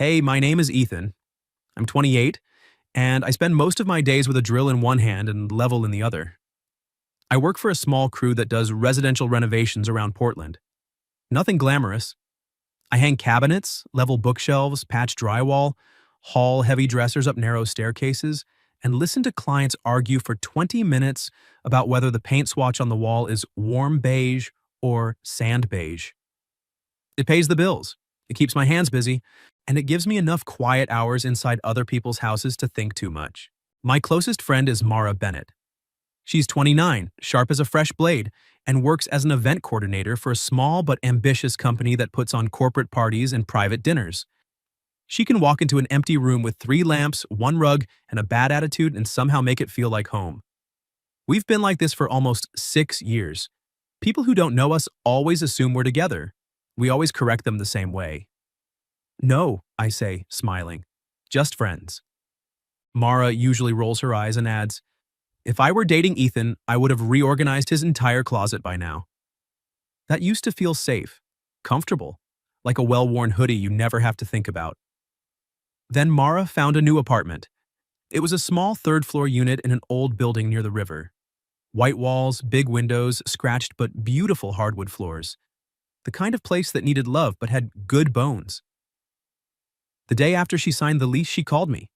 Hey, my name is Ethan. I'm 28, and I spend most of my days with a drill in one hand and level in the other. I work for a small crew that does residential renovations around Portland. Nothing glamorous. I hang cabinets, level bookshelves, patch drywall, haul heavy dressers up narrow staircases, and listen to clients argue for 20 minutes about whether the paint swatch on the wall is warm beige or sand beige. It pays the bills, it keeps my hands busy, and it gives me enough quiet hours inside other people's houses to think too much. My closest friend is Mara Bennett. She's 29, sharp as a fresh blade, and works as an event coordinator for a small but ambitious company that puts on corporate parties and private dinners. She can walk into an empty room with 3 lamps, 1 rug, and a bad attitude and somehow make it feel like home. We've been like this for almost 6 years. People who don't know us always assume we're together. We always correct them the same way. No, I say, smiling. Just friends. Mara usually rolls her eyes and adds, if I were dating Ethan, I would have reorganized his entire closet by now. That used to feel safe, comfortable, like a well-worn hoodie you never have to think about. Then Mara found a new apartment. It was a small third-floor unit in an old building near the river. White walls, big windows, scratched but beautiful hardwood floors. The kind of place that needed love but had good bones. The day after she signed the lease, she called me.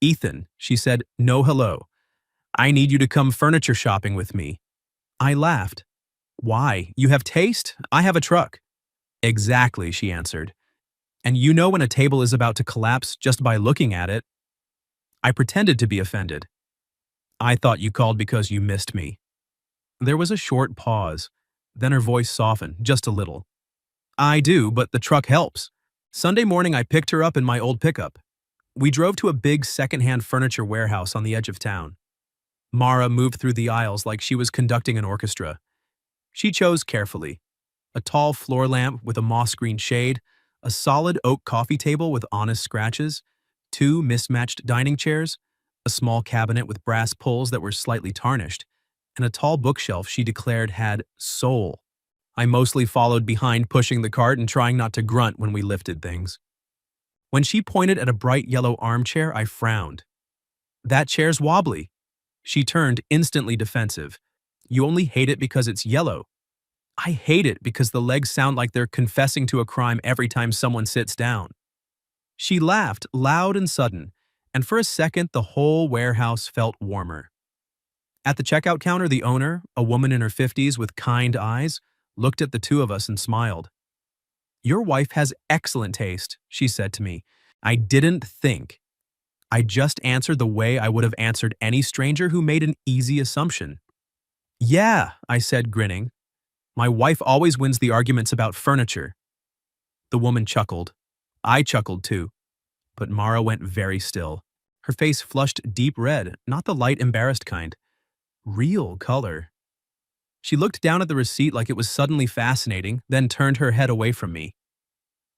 Ethan, she said, no hello. I need you to come furniture shopping with me. I laughed. Why? You have taste? I have a truck. Exactly, she answered. And you know when a table is about to collapse just by looking at it. I pretended to be offended. I thought you called because you missed me. There was a short pause. Then her voice softened, just a little. I do, but the truck helps. Sunday morning I picked her up in my old pickup. We drove to a big secondhand furniture warehouse on the edge of town. Mara moved through the aisles like she was conducting an orchestra. She chose carefully. A tall floor lamp with a moss-green shade, a solid oak coffee table with honest scratches, 2 mismatched dining chairs, a small cabinet with brass pulls that were slightly tarnished, and a tall bookshelf she declared had soul. I mostly followed behind, pushing the cart and trying not to grunt when we lifted things. When she pointed at a bright yellow armchair, I frowned. That chair's wobbly. She turned, instantly defensive. You only hate it because it's yellow. I hate it because the legs sound like they're confessing to a crime every time someone sits down. She laughed, loud and sudden, and for a second the whole warehouse felt warmer. At the checkout counter, the owner, a woman in her 50s with kind eyes, looked at the two of us and smiled. Your wife has excellent taste, she said to me. I didn't think. I just answered the way I would have answered any stranger who made an easy assumption. Yeah, I said, grinning. My wife always wins the arguments about furniture. The woman chuckled. I chuckled too. But Mara went very still. Her face flushed deep red, not the light embarrassed kind. Real color. She looked down at the receipt like it was suddenly fascinating, then turned her head away from me.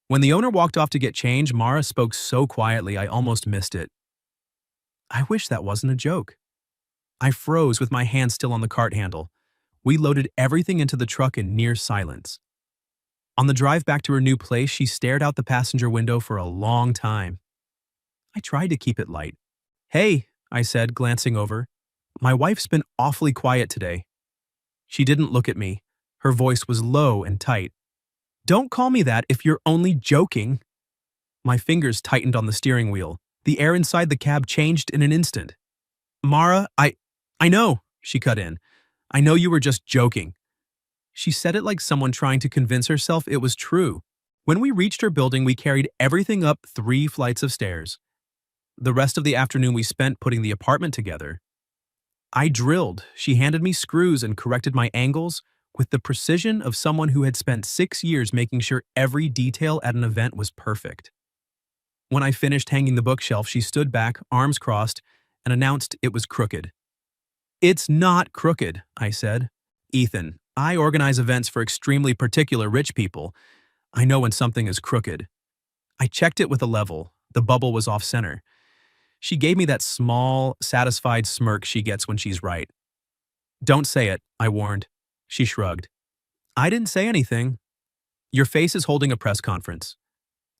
When the owner walked off to get change, Mara spoke so quietly I almost missed it. I wish that wasn't a joke. I froze with my hand still on the cart handle. We loaded everything into the truck in near silence. On the drive back to her new place, she stared out the passenger window for a long time. I tried to keep it light. Hey, I said, glancing over. My wife's been awfully quiet today. She didn't look at me. Her voice was low and tight. Don't call me that if you're only joking. My fingers tightened on the steering wheel. The air inside the cab changed in an instant. Mara, I know, she cut in. I know you were just joking. She said it like someone trying to convince herself it was true. When we reached her building, we carried everything up 3 flights of stairs. The rest of the afternoon we spent putting the apartment together. I drilled. She handed me screws and corrected my angles with the precision of someone who had spent 6 years making sure every detail at an event was perfect. When I finished hanging the bookshelf, she stood back, arms crossed, and announced it was crooked. It's not crooked, I said. Ethan, I organize events for extremely particular rich people. I know when something is crooked. I checked it with a level. The bubble was off-center. She gave me that small, satisfied smirk she gets when she's right. Don't say it, I warned. She shrugged. I didn't say anything. Your face is holding a press conference.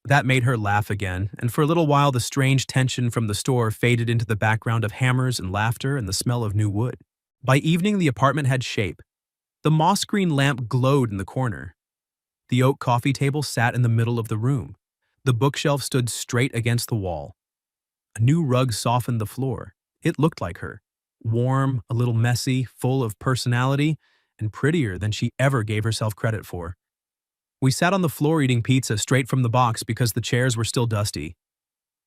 That made her laugh again, and for a little while the strange tension from the store faded into the background of hammers and laughter and the smell of new wood. By evening, the apartment had shape. The moss green lamp glowed in the corner. The oak coffee table sat in the middle of the room. The bookshelf stood straight against the wall. A new rug softened the floor. It looked like her. Warm, a little messy, full of personality, and prettier than she ever gave herself credit for. We sat on the floor eating pizza straight from the box because the chairs were still dusty.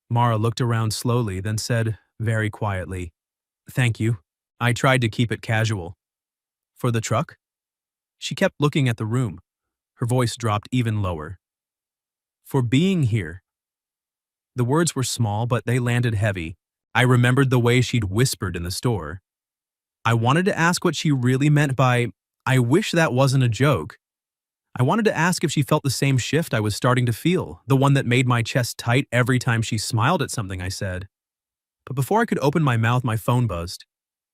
Mara looked around slowly, then said, very quietly, "Thank you." I tried to keep it casual. "For the truck?" She kept looking at the room. Her voice dropped even lower. "For being here." The words were small, but they landed heavy. I remembered the way she'd whispered in the store. I wanted to ask what she really meant by, "I wish that wasn't a joke." I wanted to ask if she felt the same shift I was starting to feel, the one that made my chest tight every time she smiled at something I said. But before I could open my mouth, my phone buzzed.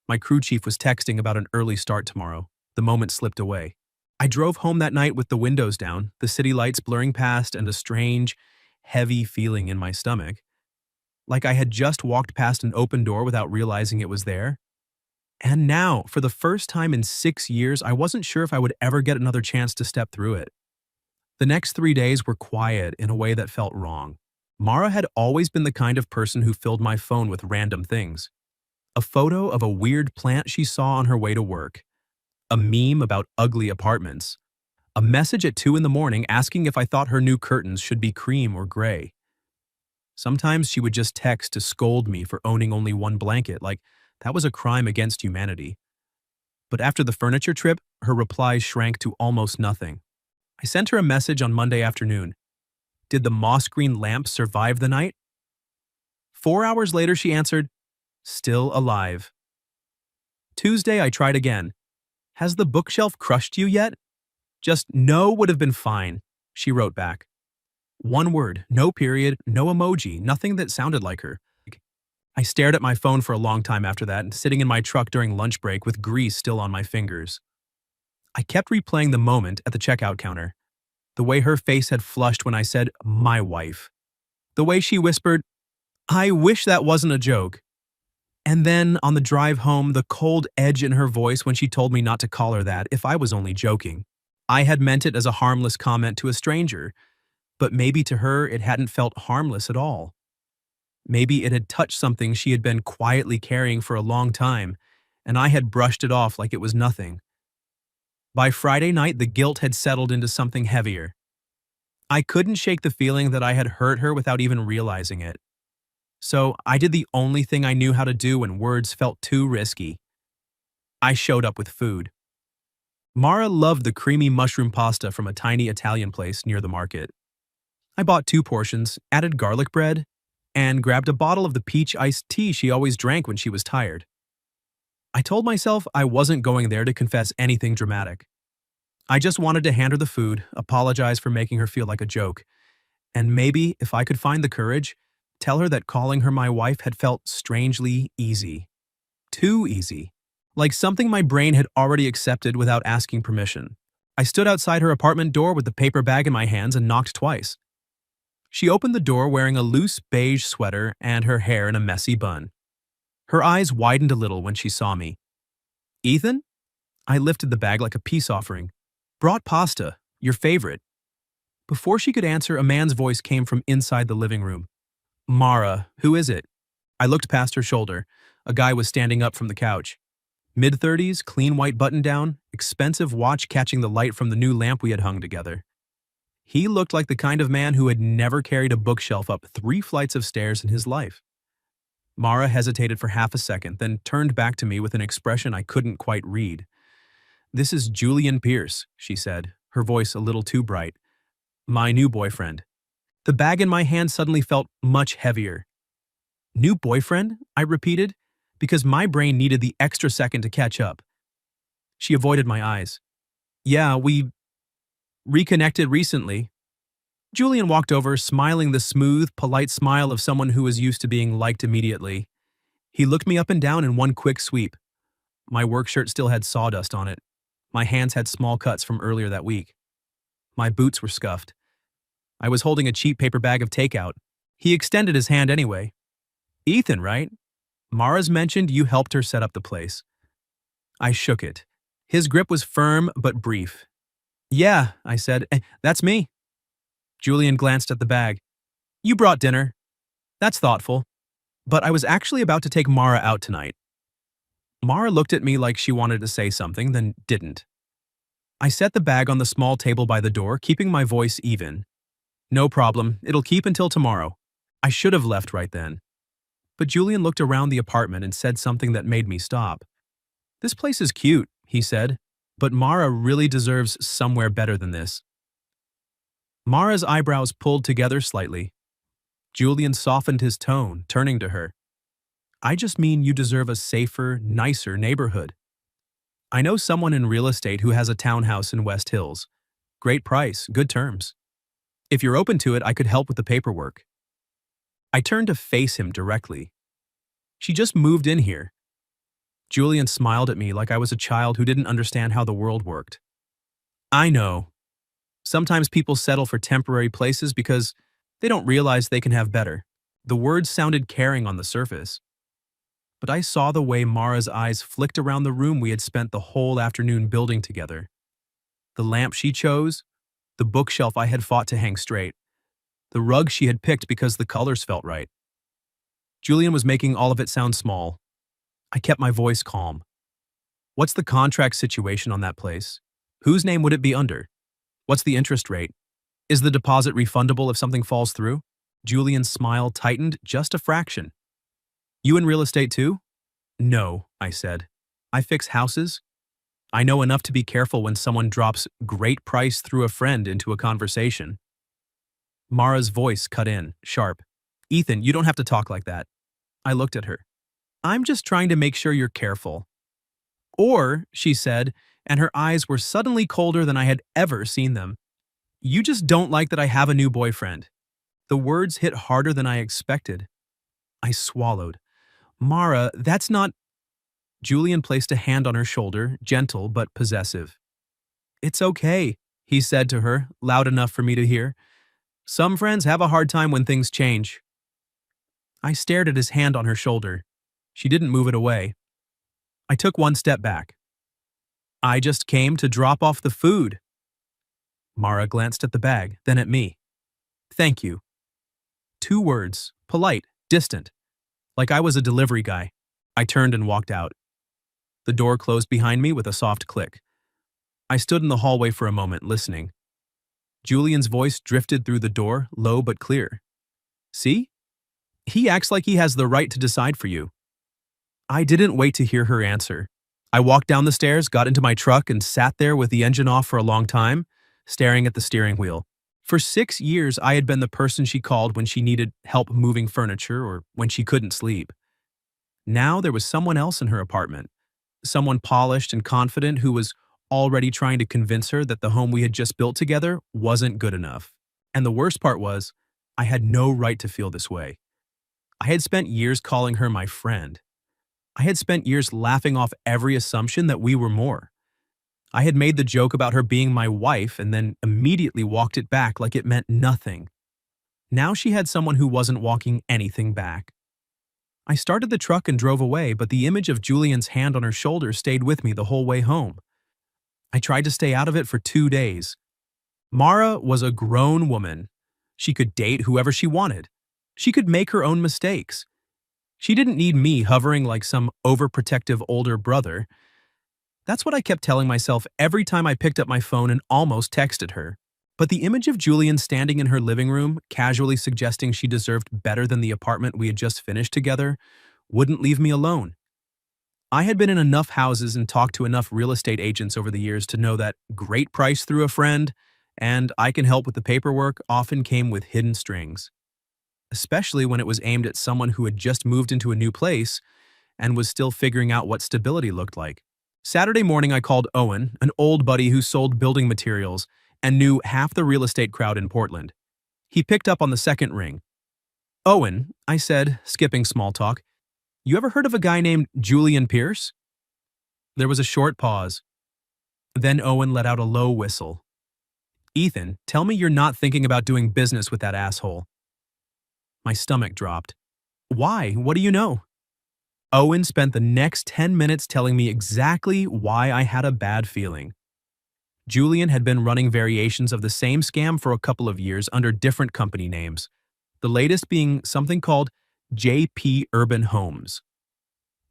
My crew chief was texting about an early start tomorrow. The moment slipped away. I drove home that night with the windows down, the city lights blurring past, and a strange, heavy feeling in my stomach. Like I had just walked past an open door without realizing it was there. And now, for the first time in 6 years, I wasn't sure if I would ever get another chance to step through it. The next 3 days were quiet in a way that felt wrong. Mara had always been the kind of person who filled my phone with random things. A photo of a weird plant she saw on her way to work. A meme about ugly apartments. A message at 2 in the morning asking if I thought her new curtains should be cream or gray. Sometimes she would just text to scold me for owning only one blanket, like that was a crime against humanity. But after the furniture trip, her replies shrank to almost nothing. I sent her a message on Monday afternoon. Did the moss green lamp survive the night? 4 hours later, she answered, still alive. Tuesday, I tried again. Has the bookshelf crushed you yet? Just no would have been fine, she wrote back. One word, no period, no emoji, nothing that sounded like her. I stared at my phone for a long time after that, sitting in my truck during lunch break with grease still on my fingers. I kept replaying the moment at the checkout counter. The way her face had flushed when I said, "my wife." The way she whispered, "I wish that wasn't a joke." And then, on the drive home, the cold edge in her voice when she told me not to call her that if I was only joking. I had meant it as a harmless comment to a stranger, but maybe to her it hadn't felt harmless at all. Maybe it had touched something she had been quietly carrying for a long time, and I had brushed it off like it was nothing. By Friday night, the guilt had settled into something heavier. I couldn't shake the feeling that I had hurt her without even realizing it. So I did the only thing I knew how to do when words felt too risky. I showed up with food. Mara loved the creamy mushroom pasta from a tiny Italian place near the market. I bought 2 portions, added garlic bread, and grabbed a bottle of the peach iced tea she always drank when she was tired. I told myself I wasn't going there to confess anything dramatic. I just wanted to hand her the food, apologize for making her feel like a joke, and maybe, if I could find the courage, tell her that calling her my wife had felt strangely easy. Too easy. Like something my brain had already accepted without asking permission. I stood outside her apartment door with the paper bag in my hands and knocked twice. She opened the door wearing a loose beige sweater and her hair in a messy bun. Her eyes widened a little when she saw me. "Ethan?" I lifted the bag like a peace offering. "Brought pasta, your favorite." Before she could answer, a man's voice came from inside the living room. "Mara, who is it?" I looked past her shoulder. A guy was standing up from the couch. Mid-30s, clean white button-down, expensive watch catching the light from the new lamp we had hung together. He looked like the kind of man who had never carried a bookshelf up 3 flights of stairs in his life. Mara hesitated for half a second, then turned back to me with an expression I couldn't quite read. "This is Julian Pierce," she said, her voice a little too bright. "My new boyfriend." The bag in my hand suddenly felt much heavier. "New boyfriend?" I repeated, because my brain needed the extra second to catch up. She avoided my eyes. "Yeah, we reconnected recently." Julian walked over, smiling the smooth, polite smile of someone who was used to being liked immediately. He looked me up and down in one quick sweep. My work shirt still had sawdust on it. My hands had small cuts from earlier that week. My boots were scuffed. I was holding a cheap paper bag of takeout. He extended his hand anyway. Ethan, right? Mara's mentioned you helped her set up the place. I shook it. His grip was firm but brief. Yeah, I said, that's me. Julian glanced at the bag. You brought dinner. That's thoughtful. But I was actually about to take Mara out tonight. Mara looked at me like she wanted to say something, then didn't. I set the bag on the small table by the door, keeping my voice even. No problem, it'll keep until tomorrow. I should have left right then. But Julian looked around the apartment and said something that made me stop. This place is cute, he said, but Mara really deserves somewhere better than this. Mara's eyebrows pulled together slightly. Julian softened his tone, turning to her. I just mean you deserve a safer, nicer neighborhood. I know someone in real estate who has a townhouse in West Hills. Great price, good terms. If you're open to it, I could help with the paperwork. I turned to face him directly. She just moved in here. Julian smiled at me like I was a child who didn't understand how the world worked. I know. Sometimes people settle for temporary places because they don't realize they can have better. The words sounded caring on the surface. But I saw the way Mara's eyes flicked around the room we had spent the whole afternoon building together. The lamp she chose, the bookshelf I had fought to hang straight, the rug she had picked because the colors felt right. Julian was making all of it sound small. I kept my voice calm. What's the contract situation on that place? Whose name would it be under? What's the interest rate? Is the deposit refundable if something falls through? Julian's smile tightened just a fraction. You in real estate too? No, I said. I fix houses. I know enough to be careful when someone drops great price through a friend into a conversation. Mara's voice cut in, sharp. Ethan, you don't have to talk like that. I looked at her. I'm just trying to make sure you're careful. Or, she said, and her eyes were suddenly colder than I had ever seen them. You just don't like that I have a new boyfriend. The words hit harder than I expected. I swallowed. Mara, that's not... Julian placed a hand on her shoulder, gentle but possessive. It's okay, he said to her, loud enough for me to hear. Some friends have a hard time when things change. I stared at his hand on her shoulder. She didn't move it away. I took one step back. I just came to drop off the food. Mara glanced at the bag, then at me. Thank you. 2 words, polite, distant, like I was a delivery guy. I turned and walked out. The door closed behind me with a soft click. I stood in the hallway for a moment, listening. Julian's voice drifted through the door, low but clear. See? He acts like he has the right to decide for you. I didn't wait to hear her answer. I walked down the stairs, got into my truck, and sat there with the engine off for a long time, staring at the steering wheel. For 6 years, I had been the person she called when she needed help moving furniture or when she couldn't sleep. Now there was someone else in her apartment, someone polished and confident who was already trying to convince her that the home we had just built together wasn't good enough. And the worst part was, I had no right to feel this way. I had spent years calling her my friend. I had spent years laughing off every assumption that we were more. I had made the joke about her being my wife and then immediately walked it back like it meant nothing. Now she had someone who wasn't walking anything back. I started the truck and drove away, but the image of Julian's hand on her shoulder stayed with me the whole way home. I tried to stay out of it for 2 days. Mara was a grown woman. She could date whoever she wanted. She could make her own mistakes. She didn't need me hovering like some overprotective older brother. That's what I kept telling myself every time I picked up my phone and almost texted her. But the image of Julian standing in her living room, casually suggesting she deserved better than the apartment we had just finished together, wouldn't leave me alone. I had been in enough houses and talked to enough real estate agents over the years to know that great price through a friend and I can help with the paperwork often came with hidden strings, especially when it was aimed at someone who had just moved into a new place and was still figuring out what stability looked like. Saturday morning, I called Owen, an old buddy who sold building materials and knew half the real estate crowd in Portland. He picked up on the second ring. Owen, I said, skipping small talk, you ever heard of a guy named Julian Pierce? There was a short pause. Then Owen let out a low whistle. Ethan, tell me you're not thinking about doing business with that asshole. My stomach dropped. Why? What do you know? Owen spent the next 10 minutes telling me exactly why I had a bad feeling. Julian had been running variations of the same scam for a couple of years under different company names, the latest being something called JP Urban Homes.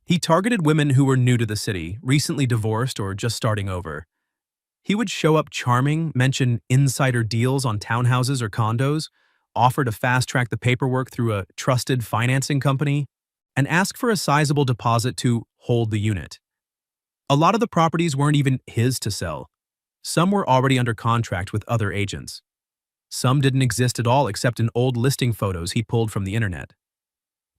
He targeted women who were new to the city, recently divorced, or just starting over. He would show up charming, mention insider deals on townhouses or condos, offer to fast-track the paperwork through a trusted financing company, and ask for a sizable deposit to hold the unit. A lot of the properties weren't even his to sell. Some were already under contract with other agents. Some didn't exist at all except in old listing photos he pulled from the internet.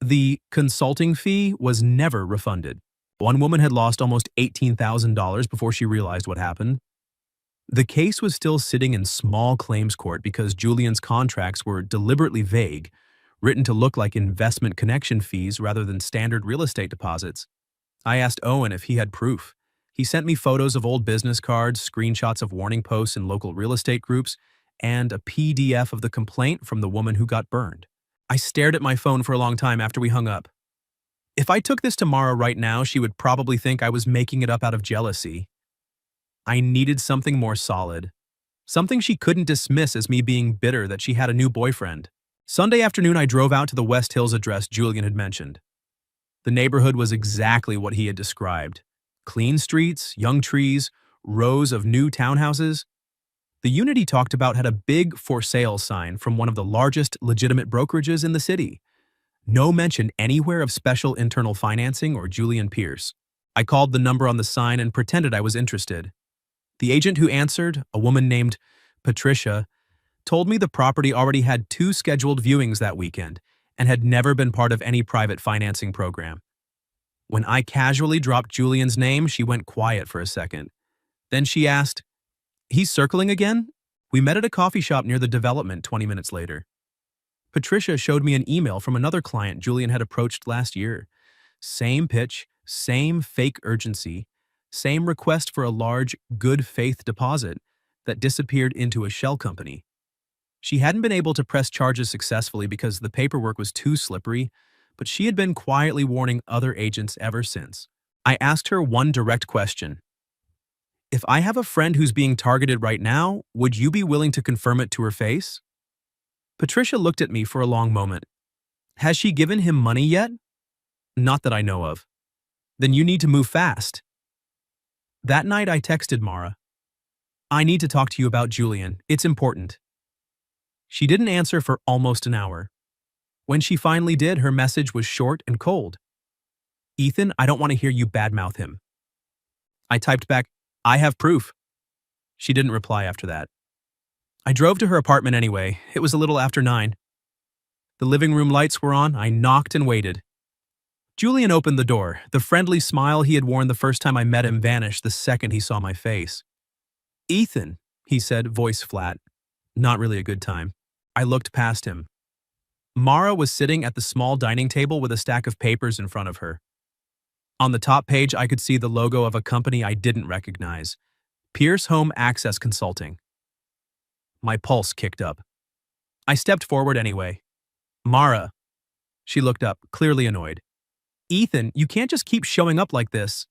The consulting fee was never refunded. One woman had lost almost $18,000 before she realized what happened. The case was still sitting in small claims court because Julian's contracts were deliberately vague, written to look like investment connection fees rather than standard real estate deposits. I asked Owen if he had proof. He sent me photos of old business cards, screenshots of warning posts in local real estate groups, and a PDF of the complaint from the woman who got burned. I stared at my phone for a long time after we hung up. If I took this to Mara right now, she would probably think I was making it up out of jealousy. I needed something more solid. Something she couldn't dismiss as me being bitter that she had a new boyfriend. Sunday afternoon, I drove out to the West Hills address Julian had mentioned. The neighborhood was exactly what he had described. Clean streets, young trees, rows of new townhouses. The unit he talked about had a big for sale sign from one of the largest legitimate brokerages in the city. No mention anywhere of special internal financing or Julian Pierce. I called the number on the sign and pretended I was interested. The agent who answered, a woman named Patricia, told me the property already had 2 scheduled viewings that weekend and had never been part of any private financing program. When I casually dropped Julian's name, she went quiet for a second. Then she asked, "He's circling again?" We met at a coffee shop near the development 20 minutes later. Patricia showed me an email from another client Julian had approached last year. Same pitch, same fake urgency, same request for a large, good faith deposit that disappeared into a shell company. She hadn't been able to press charges successfully because the paperwork was too slippery, but she had been quietly warning other agents ever since. I asked her one direct question. If I have a friend who's being targeted right now, would you be willing to confirm it to her face? Patricia looked at me for a long moment. Has she given him money yet? Not that I know of. Then you need to move fast. That night I texted Mara. I need to talk to you about Julian. It's important. She didn't answer for almost an hour. When she finally did, her message was short and cold. Ethan, I don't want to hear you badmouth him. I typed back, I have proof. She didn't reply after that. I drove to her apartment anyway. It was a little after 9. The living room lights were on. I knocked and waited. Julian opened the door. The friendly smile he had worn the first time I met him vanished the second he saw my face. Ethan, he said, voice flat. Not really a good time. I looked past him. Mara was sitting at the small dining table with a stack of papers in front of her. On the top page, I could see the logo of a company I didn't recognize, Pierce Home Access Consulting. My pulse kicked up. I stepped forward anyway. Mara. She looked up, clearly annoyed. Ethan, you can't just keep showing up like this.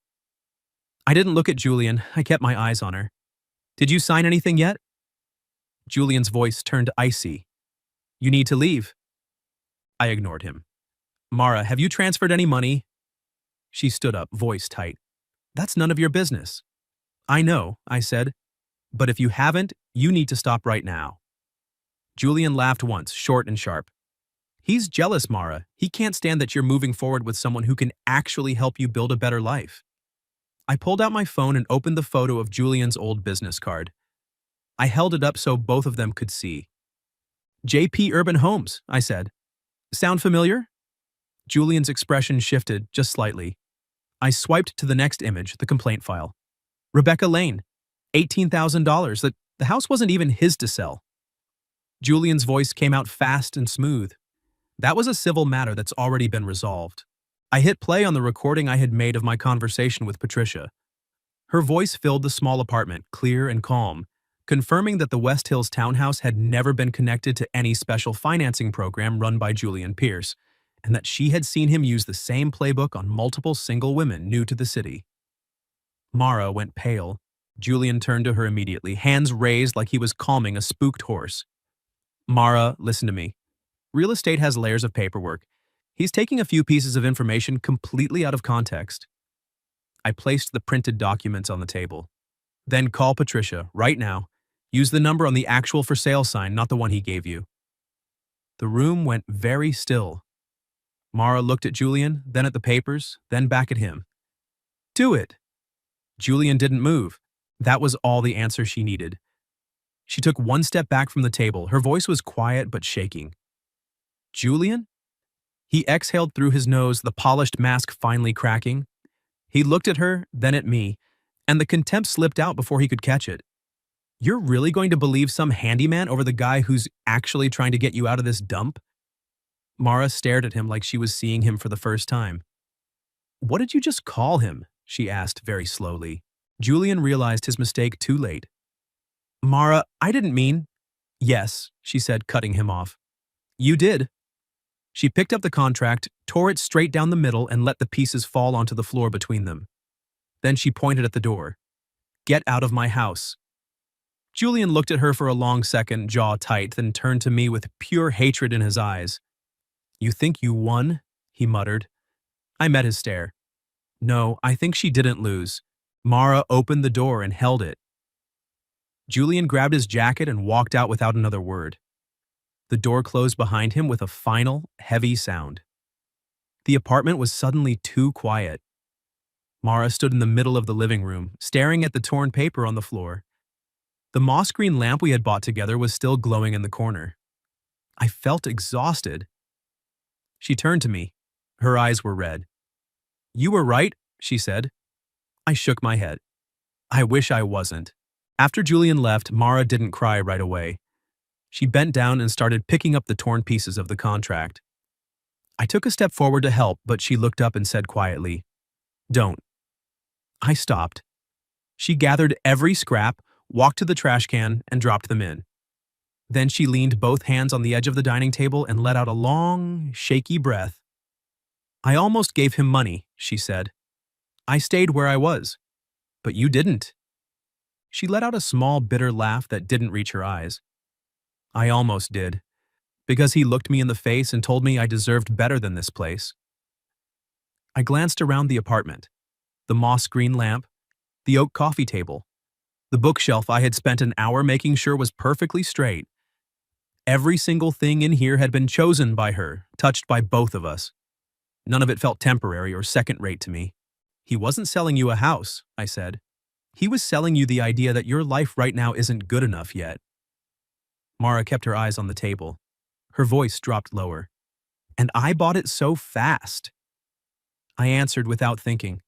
I didn't look at Julian. I kept my eyes on her. Did you sign anything yet? Julian's voice turned icy. You need to leave. I ignored him. Mara, have you transferred any money? She stood up, voice tight. That's none of your business. I know, I said. But if you haven't, you need to stop right now. Julian laughed once, short and sharp. He's jealous, Mara. He can't stand that you're moving forward with someone who can actually help you build a better life. I pulled out my phone and opened the photo of Julian's old business card. I held it up so both of them could see. JP Urban Homes, I said. Sound familiar? Julian's expression shifted just slightly. I swiped to the next image, the complaint file. Rebecca Lane, $18,000. The house wasn't even his to sell. Julian's voice came out fast and smooth. That was a civil matter that's already been resolved. I hit play on the recording I had made of my conversation with Patricia. Her voice filled the small apartment, clear and calm, confirming that the West Hills townhouse had never been connected to any special financing program run by Julian Pierce, and that she had seen him use the same playbook on multiple single women new to the city. Mara went pale. Julian turned to her immediately, hands raised like he was calming a spooked horse. Mara, listen to me. Real estate has layers of paperwork. He's taking a few pieces of information completely out of context. I placed the printed documents on the table. Then call Patricia, right now. Use the number on the actual for sale sign, not the one he gave you. The room went very still. Mara looked at Julian, then at the papers, then back at him. Do it. Julian didn't move. That was all the answer she needed. She took one step back from the table. Her voice was quiet but shaking. Julian? He exhaled through his nose, the polished mask finally cracking. He looked at her, then at me, and the contempt slipped out before he could catch it. You're really going to believe some handyman over the guy who's actually trying to get you out of this dump? Mara stared at him like she was seeing him for the first time. What did you just call him? She asked very slowly. Julian realized his mistake too late. Mara, I didn't mean… Yes, she said, cutting him off. You did. She picked up the contract, tore it straight down the middle, and let the pieces fall onto the floor between them. Then she pointed at the door. Get out of my house. Julian looked at her for a long second, jaw tight, then turned to me with pure hatred in his eyes. You think you won? He muttered. I met his stare. No, I think she didn't lose. Mara opened the door and held it. Julian grabbed his jacket and walked out without another word. The door closed behind him with a final, heavy sound. The apartment was suddenly too quiet. Mara stood in the middle of the living room, staring at the torn paper on the floor. The moss green lamp we had bought together was still glowing in the corner. I felt exhausted. She turned to me. Her eyes were red. You were right, she said. I shook my head. I wish I wasn't. After Julian left, Mara didn't cry right away. She bent down and started picking up the torn pieces of the contract. I took a step forward to help, but she looked up and said quietly, Don't. I stopped. She gathered every scrap, walked to the trash can, and dropped them in. Then she leaned both hands on the edge of the dining table and let out a long, shaky breath. I almost gave him money, she said. I stayed where I was. But you didn't. She let out a small, bitter laugh that didn't reach her eyes. I almost did, because he looked me in the face and told me I deserved better than this place. I glanced around the apartment. The moss green lamp, the oak coffee table, the bookshelf I had spent an hour making sure was perfectly straight. Every single thing in here had been chosen by her, touched by both of us. None of it felt temporary or second-rate to me. He wasn't selling you a house, I said. He was selling you the idea that your life right now isn't good enough yet. Mara kept her eyes on the table. Her voice dropped lower. And I bought it so fast. I answered without thinking.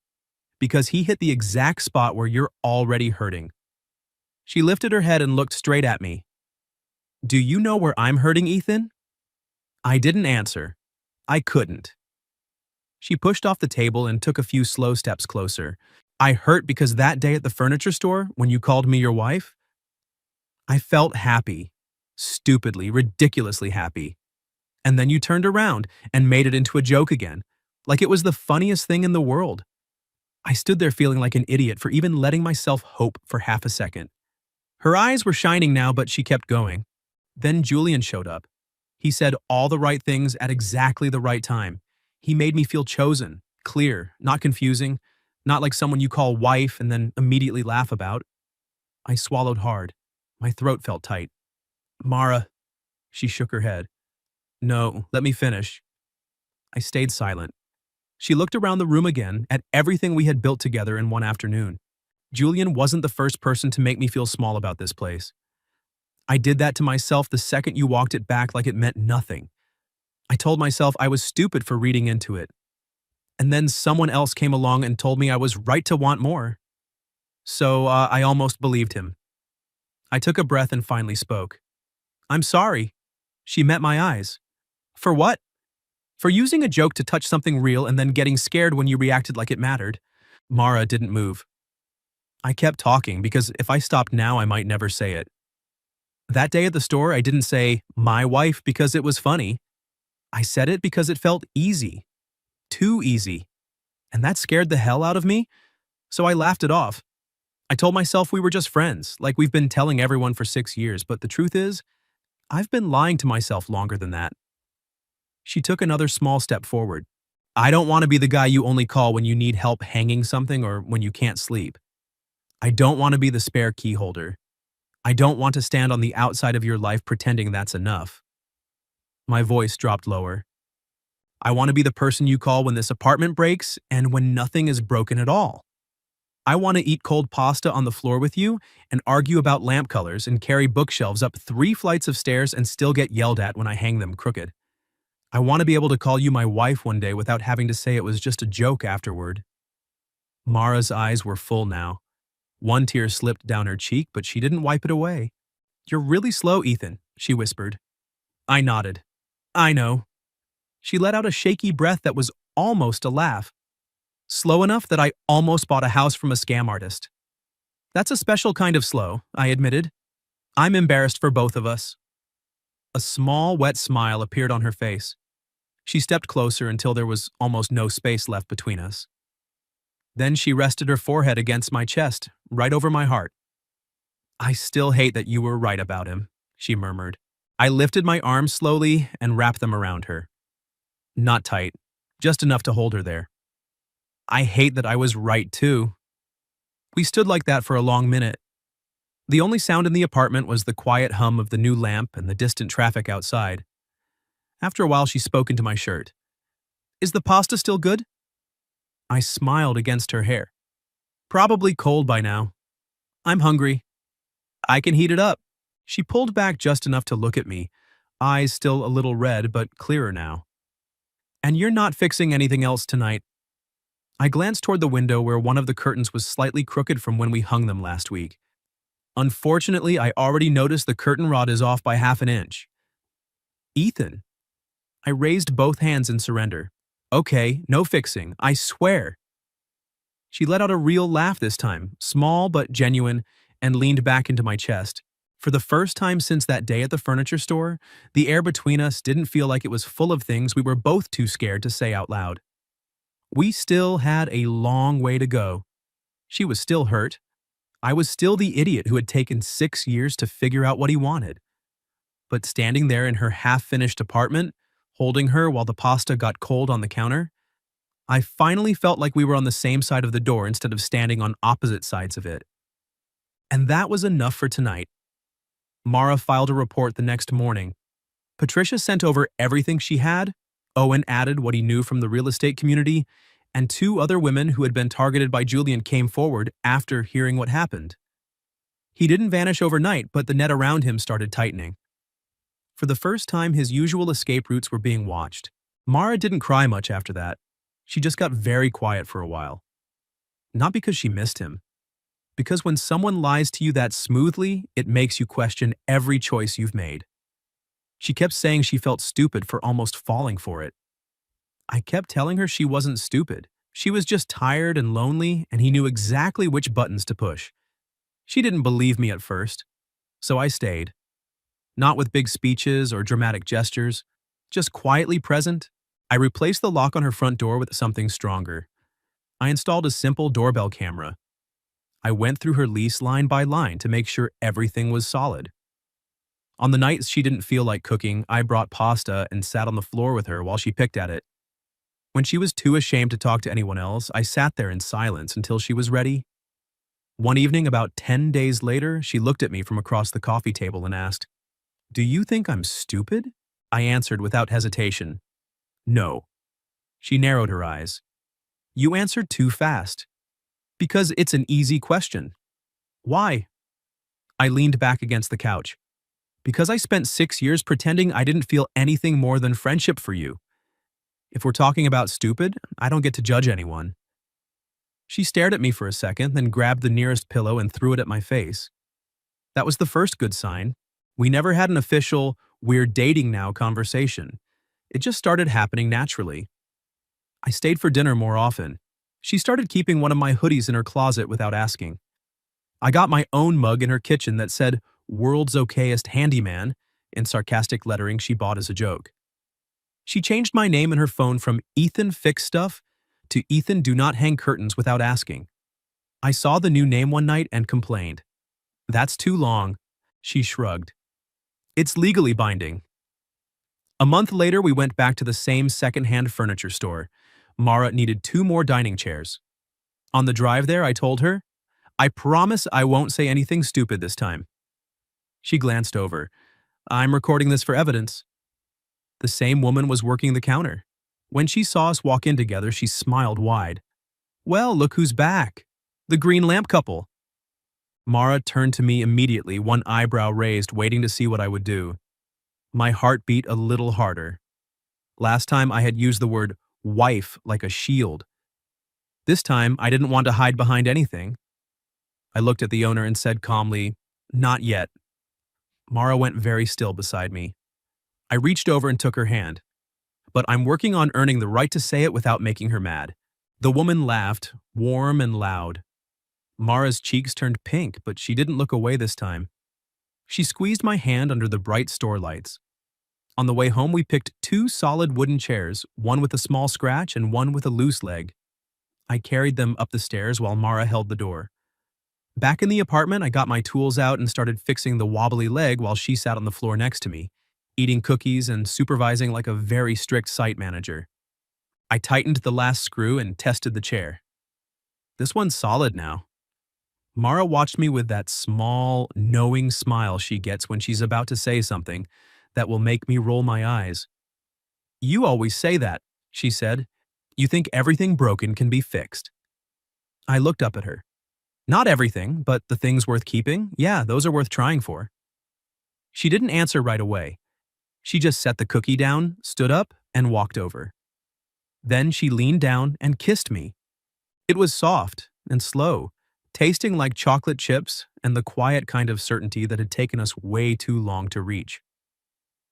Because he hit the exact spot where you're already hurting. She lifted her head and looked straight at me. Do you know where I'm hurting, Ethan? I didn't answer. I couldn't. She pushed off the table and took a few slow steps closer. I hurt because that day at the furniture store, when you called me your wife, I felt happy. Stupidly, ridiculously happy. And then you turned around and made it into a joke again, like it was the funniest thing in the world. I stood there feeling like an idiot for even letting myself hope for half a second. Her eyes were shining now, but she kept going. Then Julian showed up. He said all the right things at exactly the right time. He made me feel chosen, clear, not confusing, not like someone you call wife and then immediately laugh about. I swallowed hard. My throat felt tight. Mara, she shook her head. No, let me finish. I stayed silent. She looked around the room again at everything we had built together in one afternoon. Julian wasn't the first person to make me feel small about this place. I did that to myself the second you walked it back like it meant nothing. I told myself I was stupid for reading into it. And then someone else came along and told me I was right to want more. So I almost believed him. I took a breath and finally spoke. I'm sorry. She met my eyes. For what? For using a joke to touch something real and then getting scared when you reacted like it mattered. Mara didn't move. I kept talking because if I stopped now, I might never say it. That day at the store, I didn't say, my wife, because it was funny. I said it because it felt easy. Too easy. And that scared the hell out of me, so I laughed it off. I told myself we were just friends, like we've been telling everyone for 6 years, but the truth is, I've been lying to myself longer than that. She took another small step forward. I don't want to be the guy you only call when you need help hanging something or when you can't sleep. I don't want to be the spare key holder. I don't want to stand on the outside of your life pretending that's enough. My voice dropped lower. I want to be the person you call when this apartment breaks and when nothing is broken at all. I want to eat cold pasta on the floor with you and argue about lamp colors and carry bookshelves up 3 flights of stairs and still get yelled at when I hang them crooked. I want to be able to call you my wife one day without having to say it was just a joke afterward. Mara's eyes were full now. One tear slipped down her cheek, but she didn't wipe it away. You're really slow, Ethan, she whispered. I nodded. I know. She let out a shaky breath that was almost a laugh. Slow enough that I almost bought a house from a scam artist. That's a special kind of slow, I admitted. I'm embarrassed for both of us. A small, wet smile appeared on her face. She stepped closer until there was almost no space left between us. Then she rested her forehead against my chest, right over my heart. I still hate that you were right about him, she murmured. I lifted my arms slowly and wrapped them around her. Not tight, just enough to hold her there. I hate that I was right too. We stood like that for a long minute. The only sound in the apartment was the quiet hum of the new lamp and the distant traffic outside. After a while, she spoke into my shirt. Is the pasta still good? I smiled against her hair. Probably cold by now. I'm hungry. I can heat it up. She pulled back just enough to look at me, eyes still a little red but clearer now. And you're not fixing anything else tonight. I glanced toward the window where one of the curtains was slightly crooked from when we hung them last week. Unfortunately, I already noticed the curtain rod is off by half an inch. Ethan. I raised both hands in surrender. Okay, no fixing, I swear. She let out a real laugh this time, small but genuine, and leaned back into my chest. For the first time since that day at the furniture store, the air between us didn't feel like it was full of things we were both too scared to say out loud. We still had a long way to go. She was still hurt. I was still the idiot who had taken 6 years to figure out what he wanted. But standing there in her half-finished apartment, holding her while the pasta got cold on the counter, I finally felt like we were on the same side of the door instead of standing on opposite sides of it. And that was enough for tonight. Mara filed a report the next morning. Patricia sent over everything she had, Owen added what he knew from the real estate community, and 2 other women who had been targeted by Julian came forward after hearing what happened. He didn't vanish overnight, but the net around him started tightening. For the first time, his usual escape routes were being watched. Mara didn't cry much after that. She just got very quiet for a while. Not because she missed him. Because when someone lies to you that smoothly, it makes you question every choice you've made. She kept saying she felt stupid for almost falling for it. I kept telling her she wasn't stupid. She was just tired and lonely, and he knew exactly which buttons to push. She didn't believe me at first, so I stayed. Not with big speeches or dramatic gestures, just quietly present. I replaced the lock on her front door with something stronger. I installed a simple doorbell camera. I went through her lease line by line to make sure everything was solid. On the nights she didn't feel like cooking, I brought pasta and sat on the floor with her while she picked at it. When she was too ashamed to talk to anyone else, I sat there in silence until she was ready. One evening, about 10 days later, she looked at me from across the coffee table and asked, "Do you think I'm stupid?" I answered without hesitation, "No." She narrowed her eyes. "You answered too fast." "Because it's an easy question." "Why?" I leaned back against the couch. "Because I spent 6 years pretending I didn't feel anything more than friendship for you. If we're talking about stupid, I don't get to judge anyone." She stared at me for a second, then grabbed the nearest pillow and threw it at my face. That was the first good sign. We never had an official, "we're dating now" conversation. It just started happening naturally. I stayed for dinner more often. She started keeping one of my hoodies in her closet without asking. I got my own mug in her kitchen that said, "World's Okayest Handyman," in sarcastic lettering she bought as a joke. She changed my name in her phone from Ethan Fix Stuff to Ethan Do Not Hang Curtains Without Asking. I saw the new name one night and complained. "That's too long." She shrugged. "It's legally binding." A month later, we went back to the same secondhand furniture store. Mara needed 2 more dining chairs. On the drive there, I told her, "I promise I won't say anything stupid this time." She glanced over. "I'm recording this for evidence." The same woman was working the counter. When she saw us walk in together, she smiled wide. "Well, look who's back. The green lamp couple." Mara turned to me immediately, one eyebrow raised, waiting to see what I would do. My heart beat a little harder. Last time I had used the word wife like a shield. This time I didn't want to hide behind anything. I looked at the owner and said calmly, "Not yet." Mara went very still beside me. I reached over and took her hand. "But I'm working on earning the right to say it without making her mad." The woman laughed, warm and loud. Mara's cheeks turned pink, but she didn't look away this time. She squeezed my hand under the bright store lights. On the way home, we picked 2 solid wooden chairs, one with a small scratch and one with a loose leg. I carried them up the stairs while Mara held the door. Back in the apartment, I got my tools out and started fixing the wobbly leg while she sat on the floor next to me, eating cookies and supervising like a very strict site manager. I tightened the last screw and tested the chair. "This one's solid now." Mara watched me with that small, knowing smile she gets when she's about to say something that will make me roll my eyes. "You always say that," she said. "You think everything broken can be fixed." I looked up at her. "Not everything, but the things worth keeping, yeah, those are worth trying for." She didn't answer right away. She just set the cookie down, stood up, and walked over. Then she leaned down and kissed me. It was soft and slow, tasting like chocolate chips and the quiet kind of certainty that had taken us way too long to reach.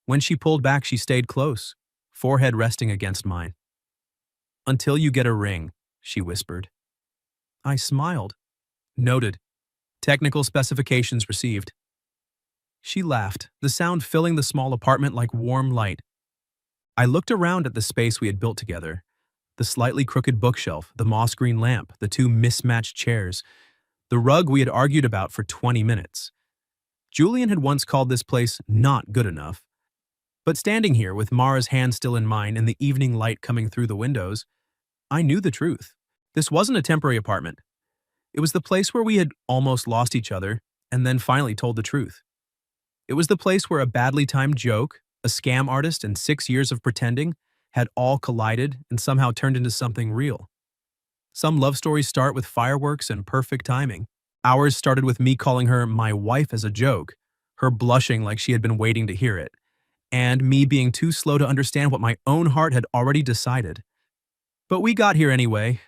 When she pulled back, she stayed close, forehead resting against mine. "Until you get a ring," she whispered. I smiled. "Noted. Technical specifications received." She laughed, the sound filling the small apartment like warm light. I looked around at the space we had built together. The slightly crooked bookshelf, the moss green lamp, the 2 mismatched chairs, the rug we had argued about for 20 minutes. Julian had once called this place not good enough. But standing here with Mara's hand still in mine and the evening light coming through the windows, I knew the truth. This wasn't a temporary apartment. It was the place where we had almost lost each other and then finally told the truth. It was the place where a badly timed joke, a scam artist, and 6 years of pretending had all collided and somehow turned into something real. Some love stories start with fireworks and perfect timing. Ours started with me calling her my wife as a joke, her blushing like she had been waiting to hear it, and me being too slow to understand what my own heart had already decided. But we got here anyway,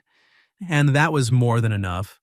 and that was more than enough.